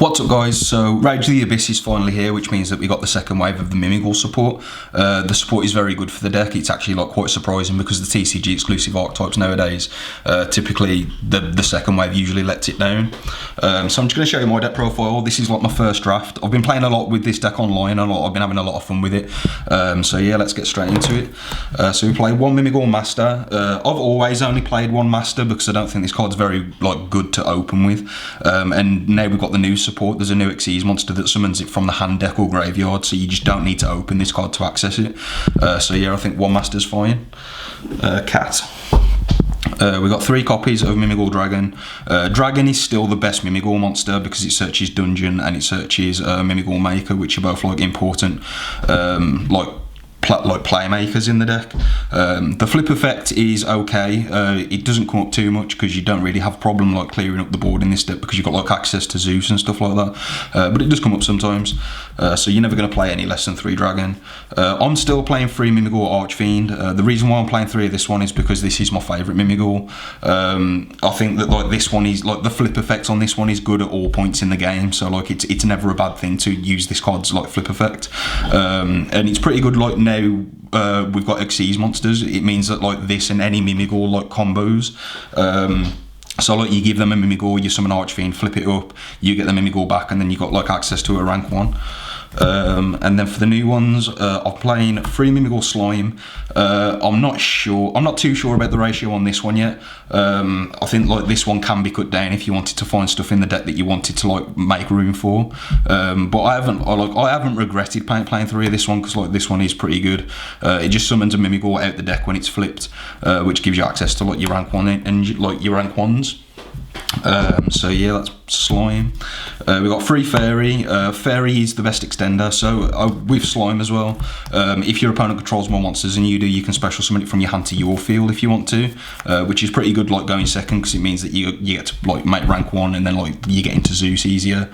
What's up guys, so Rage of the Abyss is finally here, which means that we got the second wave of the Mimighoul support. The support is very good for the deck. It's actually quite surprising because the TCG exclusive archetypes nowadays, typically the second wave usually lets it down. So I'm just going to show you my deck profile. This is my first draft. I've been playing a lot with this deck online, and I've been having a lot of fun with it. So yeah, let's get straight into it. So we play one Mimighoul Master. I've always only played one Master because I don't think this card's very good to open with. And now we've got the new support. There's a new Xyz monster that summons it from the hand deck or graveyard, so you just don't need to open this card to access it. So yeah, I think one Master's fine. Cat. We got 3 copies of Mimighoul Dragon. Dragon is still the best Mimighoul monster because it searches Dungeon and it searches Mimighoul Maker, which are both important playmakers in the deck. The flip effect is okay. It doesn't come up too much because you don't really have a problem clearing up the board in this deck because you've got access to Zeus and stuff like that. But it does come up sometimes. So you're never going to play any less than 3 Dragon. I'm still playing 3 Mimighoul Archfiend. The reason why I'm playing 3 of this one is because this is my favourite Mimighoul. I think that this one is the flip effect on this one is good at all points in the game. So it's never a bad thing to use this card's flip effect. And it's pretty good now. We've got Xyz monsters. It means that this and any Mimighoul combos. So you give them a Mimighoul, you summon Archfiend, flip it up, you get the Mimighoul back, and then you got access to a rank 1. And then for the new ones, I'm playing 3 Mimighoul Slime. I'm not too sure about the ratio on this one yet. I think this one can be cut down if you wanted to find stuff in the deck that you wanted to make room for. But I haven't regretted playing 3 of this one because this one is pretty good. It just summons a Mimighoul out the deck when it's flipped, which gives you access to your rank 1 and your rank 1s. So yeah, that's Slime. We've got 3 Fairy. Fairy is the best extender, so with Slime as well. If your opponent controls more monsters than you do, you can special summon it from your hand to your field if you want to, which is pretty good going second because it means that you get to make rank 1 and then you get into Zeus easier.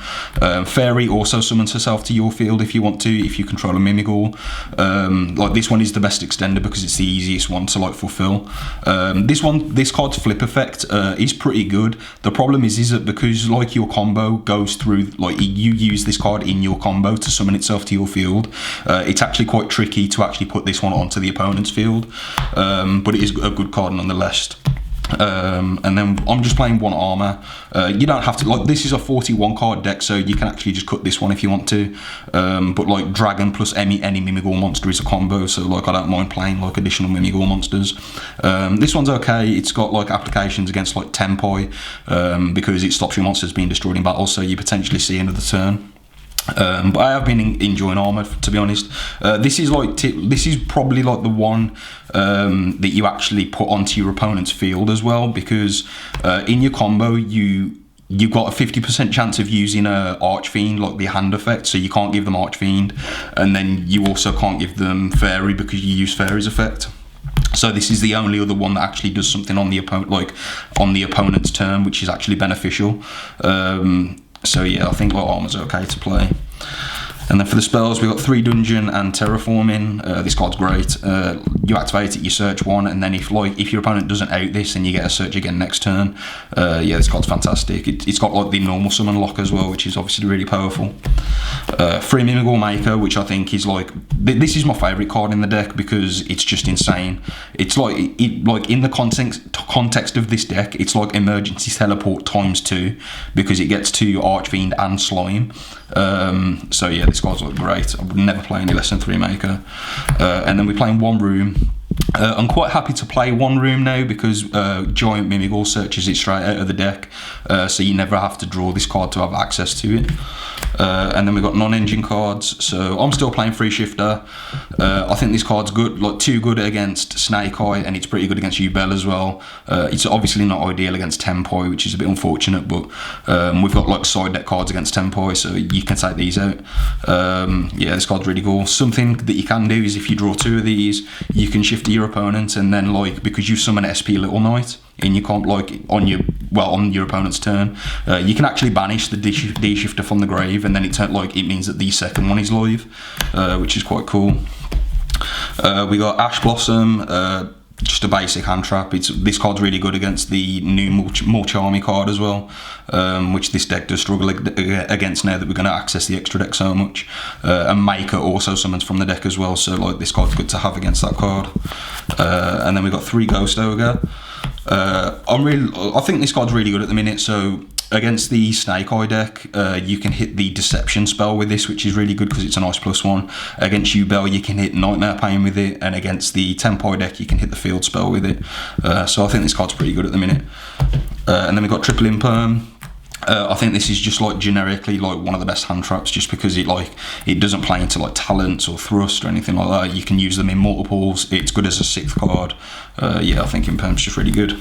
Fairy also summons herself to your field if you want to, if you control a Mimighoul. This one is the best extender because it's the easiest one to fulfill. This card's flip effect is pretty good. The problem is that because your combo goes through, you use this card in your combo to summon itself to your field, it's actually quite tricky to actually put this one onto the opponent's field, but it is a good card nonetheless. And then I'm just playing 1 armor. You don't have to, this is a 41 card deck, so you can actually just cut this one if you want to. But Dragon plus any Mimighoul monster is a combo, so I don't mind playing additional Mimighoul monsters. This one's okay. It's got applications against Tempoi, because it stops your monsters being destroyed in battle, so you potentially see another turn. But I have been enjoying armor, to be honest. This is probably the one that you actually put onto your opponent's field as well, because in your combo you've got a 50% chance of using a Archfiend, the hand effect, so you can't give them Archfiend, and then you also can't give them Fairy because you use Fairy's effect. So this is the only other one that actually does something on the opponent, on the opponent's turn, which is actually beneficial. So yeah, I think armor's okay to play. And then for the spells, we've got 3 Dungeon and Terraforming. This card's great. You activate it, you search 1, and then if your opponent doesn't out this, then you get a search again next turn. Yeah, this card's fantastic. It's got the normal summon lock as well, which is obviously really powerful. 3 Mimighoul Maker, which I think is this is my favourite card in the deck because it's just insane. It's in the context of this deck, it's emergency teleport ×2 because it gets to Archfiend and Slime. So yeah, this card's great. I would never play any less than 3 Maker. And then we're playing 1 Room. I'm quite happy to play 1 Room now because Giant Mimighoul searches it straight out of the deck, so you never have to draw this card to have access to it. And then we've got non-engine cards, so I'm still playing Free Shifter. I think this card's good, too good against Snake Eye, and it's pretty good against Ubel as well. It's obviously not ideal against Tempoi, which is a bit unfortunate, but we've got side deck cards against Tempoi, so you can take these out. Yeah, this card's really cool. Something that you can do is if you draw 2 of these, you can shift to your opponent, and then because you summon SP Little Knight in your comp, on your opponent's turn, you can actually banish the D Shifter from the grave, and then it means that the second one is live, which is quite cool. We got Ash Blossom. just a basic hand trap. This card's really good against the new Mulcharmy card as well, which this deck does struggle against now that we're going to access the extra deck so much. And Maker also summons from the deck as well, so like this card's good to have against that card. And then we've got 3 Ghost Ogre. I think this card's really good at the minute. So against the Snake Eye deck, you can hit the Deception spell with this, which is really good because it's a nice +1. Against Ubel, you can hit Nightmare Pain with it, and against the Tempo deck, you can hit the Field spell with it. So I think this card's pretty good at the minute. And then we've got Triple Imperm. I think this is just like generically like one of the best hand traps, just because it doesn't play into like talents or thrust or anything like that. You can use them in multiples. It's good as a 6th card. Yeah, I think Imperm's just really good.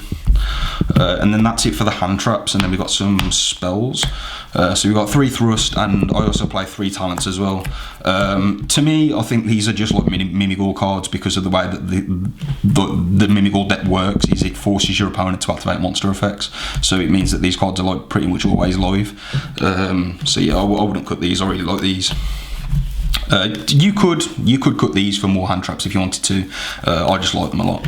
And then that's it for the hand traps, and then we've got some spells. So we've got 3 thrust, and I also play 3 talents as well. To me, I think these are just like Mimighoul cards, because of the way that the Mimighoul deck works is it forces your opponent to activate monster effects. So it means that these cards are like pretty much always live. So yeah, I wouldn't cut these. I really like these. You could cut these for more hand traps if you wanted to. I just like them a lot.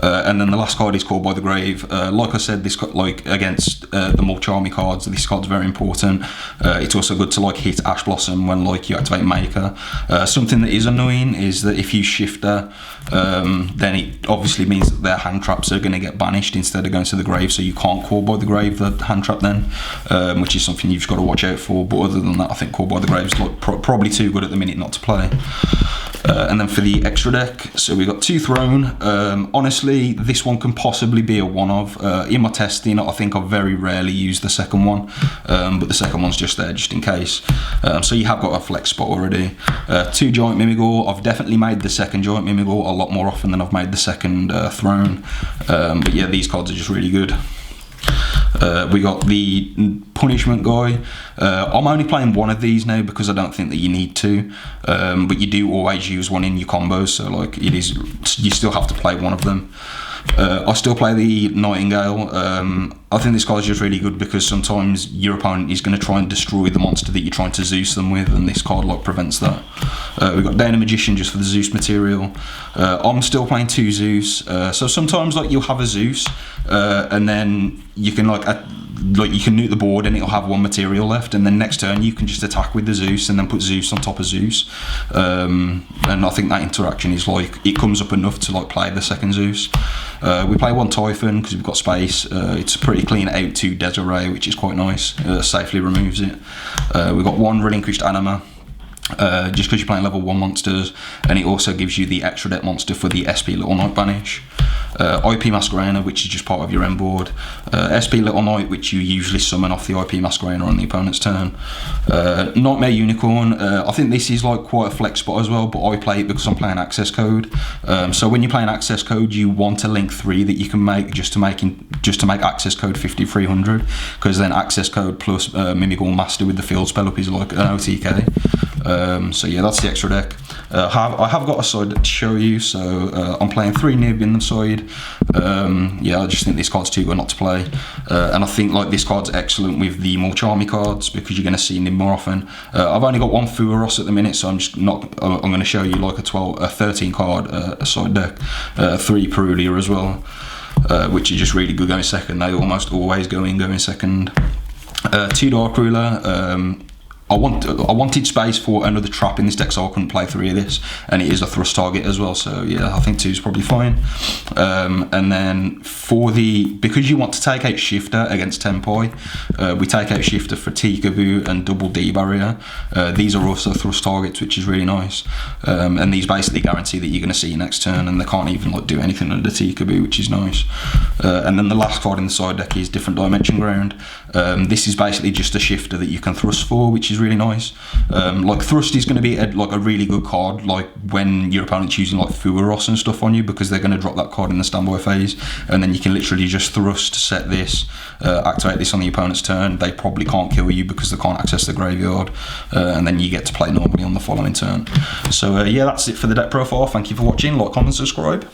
And then the last card is Called by the Grave. Like I said, this like against the Mulcharmy cards, this card's very important. It's also good to like hit Ash Blossom when like you activate Maker. Something that is annoying is that if you Shifter, then it obviously means that their hand traps are going to get banished instead of going to the grave, so you can't Call by the Grave the hand trap then, which is something you've got to watch out for. But other than that, I think Call by the Grave is like probably too good at the minute not to play. And then for the extra deck, so we've got 2 Throne. Honestly, this one can possibly be a one-of. In my testing, I think I've very rarely used the second one, but the second one's just there just in case. So you have got a flex spot already. 2 Giant Mimighoul. I've definitely made the second Giant Mimighoul a lot more often than I've made the second Throne. But yeah, these cards are just really good. We got the Punishment guy. I'm only playing one of these now because I don't think that you need to, but you do always use one in your combos, so like you still have to play one of them. I still play the Nightingale. I think this card's just really good because sometimes your opponent is going to try and destroy the monster that you're trying to Zeus them with, and this card like prevents that. We've got Dana Magician just for the Zeus material. I'm still playing 2 Zeus, so sometimes like you'll have a Zeus, and then you can like you can nuke the board and it'll have 1 material left, and then next turn you can just attack with the Zeus and then put Zeus on top of Zeus. And I think that interaction is like, it comes up enough to like play the second Zeus. We play 1 Typhon because we've got space. It's a pretty clean out 2 Desiree, which is quite nice. Safely removes it. We've got 1 Relinquished Anima. Just because you're playing level 1 monsters, and it also gives you the extra deck monster for the SP Little Knight banish. IP Masquerader, which is just part of your end board. SP Little Knight, which you usually summon off the IP Masquerader on the opponent's turn. Nightmare Unicorn. I think this is like quite a flex spot as well, but I play it because I'm playing access code. So when you're playing access code, you want a link 3 that you can make just to make access code 5300, because then access code plus Mimighoul Master with the field spell up is like an OTK. So yeah, that's the extra deck. I have got a side to show you, so I'm playing 3 Nib in the side. Yeah, I just think this card's too good not to play, and I think like this card's excellent with the Mulcharmy cards because you're going to see Nib more often. I've only got 1 Fuaros at the minute, so I'm going to show you like a 13 card side deck, 3 Perulia as well, which is just really good going second. They almost always going second. 2 Dark Ruler. I wanted space for another trap in this deck, so I couldn't play 3 of this, and it is a thrust target as well, so yeah, I think 2 is probably fine. And then because you want to take out Shifter against Tempoi, we take out Shifter for Tikaboo and double D barrier. These are also thrust targets, which is really nice, and these basically guarantee that you're going to see next turn, and they can't even like do anything under Tikaboo, which is nice. And then the last card in the side deck is Different Dimension Ground. This is basically just a Shifter that you can thrust for, which is really nice. Like thrust is going to be like a really good card like when your opponent's using like Fuaros and stuff on you, because they're going to drop that card in the standby phase, and then you can literally just thrust, set this, activate this on the opponent's turn. They probably can't kill you because they can't access the graveyard, and then you get to play normally on the following turn. So yeah, that's it for the deck profile. Thank you for watching. Like, comment, subscribe.